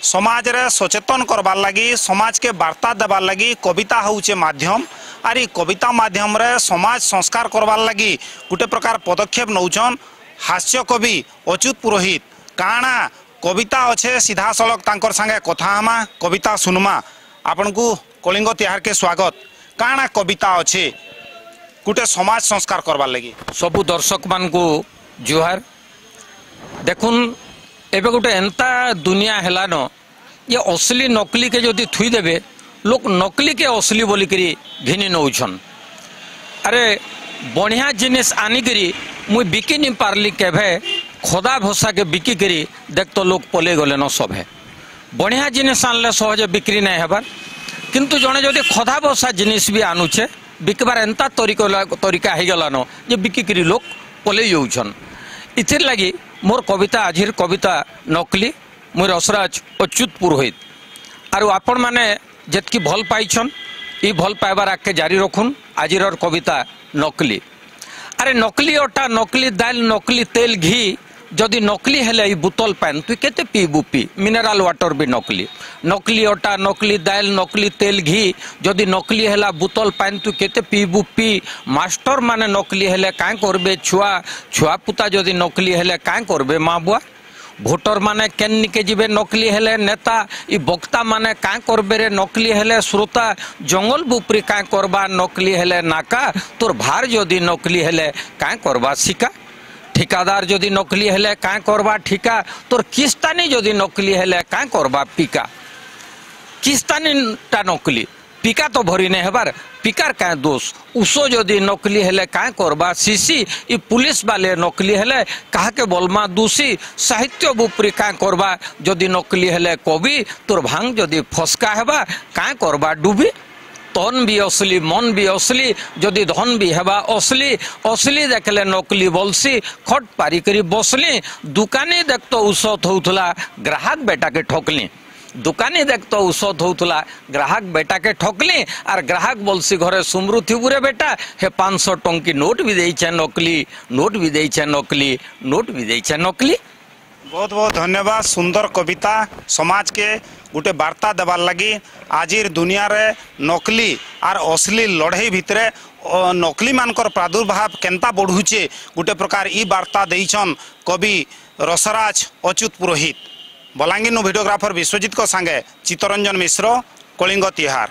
समाज रे सचेतन करवार लगी समाज के वार्ता देवार लगी कविता होउचे माध्यम आर कविता माध्यम रे समाज संस्कार करवार लगी गोटे प्रकार पदक्षेप नौचन हास्य कवि अच्युत पुरोहित काना कविता अच्छे सीधा सड़क तांकर संगे कथा हमा कविता सुनमा आपन को कलिंग तिहार के स्वागत काना कविता अच्छे गोटे समाज संस्कार करवार लगी सबु दर्शक मान को जुहार देखुन एबे गोटे एंता दुनिया हेलान ये असली नकली के जदि थुई देबे लोग नकली के असली बोली करी घिनी नौछन। अरे बढ़िया जिनिस आनिकरी मुई बिकी नहीं पारली केभे खोदा भोसा के बिकी करी देख तो लोग पले गले न सब है बढ़िया जिनिस आनले सहजे बिक्री नहीं हेबार किंतु जड़े जदि खोदा भोसा जिनिस भी आनुछे बिकबार एंता तरीका हो गलान जे बिकी करी लोग पले जाउछन। इथिर लगी मोर कविता आजिर कविता नकली मुई रसराज अच्युत पुरोहित आरु आपण माने जेतकी भल पाइछन ई भल पाइबार आके जारी रखुन। आजिर कविता नकली। अरे नकली अटा नकली दाल नकली तेल घी जदि नकली हेले ई बोतल पान तु केते पीबू पी मिनरल वाटर भी नकली नकली अटा नकली दाल नकली तेल घी जदि नकली हेला बोतल पान तु केते पीबू पी मास्टर माने नकली हेले कां करबे छुआ छुआ पुता जदि नकली हेले कां करबे माँ बुआ भोटर माने केन्निके जीवे नकली हेले नेता ई बक्ता माने कां करबे रे नकली हेले श्रोता जंगल बुपरी कां करबा नकली हेले नाका तोर भार जदि नकली हेले कां करबा सिका ठिकादार जदि नकली हेले कां करबा ठिका तोर किस्तानी जदि नकली हेले कां करबा पिका किस्तानी टा नकली पिका तो भरी नहीं हेबार पिकार कां दोष उसो जदि नकली हेले कां करबा सीसी ई पुलिस वाले नकली हेले कहा के बोलमा दूसी साहित्य बुपरी कां करबा जदि नकली हेले कवि तोर भांग जदि फसका हेबा कां करबा डूबी तन भी असली मन भी असली जदि धन भी हेबा असली असली देखले नकली बोलसी खट पारी करी बसली दुकानी देख तो औषध होउथला ग्राहक बेटा के ठोकली दुकानी देख तो औषध होउथला ग्राहक बेटा के ठोकली और ग्राहक बोलसी घरे सुमरु थिबुरे बेटा हे 500 टंकी नोट भी देइछे नकली नोट भी देइछे नकली नोट भी देइछे नकली। बहुत बहुत धन्यवाद। सुंदर कविता समाज के गोटे वार्ता देवार लगी आजिर दुनिया रे नकली और असली लड़ाई भितरे नकली मानकर प्रादुर्भाव केंता बढ़ुचे गोटे प्रकार ई वार्ता देइछन कवि रसराज अच्युत पुरोहित। बलांगीर वीडियोग्राफर विश्वजीत को संगे चित्तरंजन मिश्र कलिंग तिहार।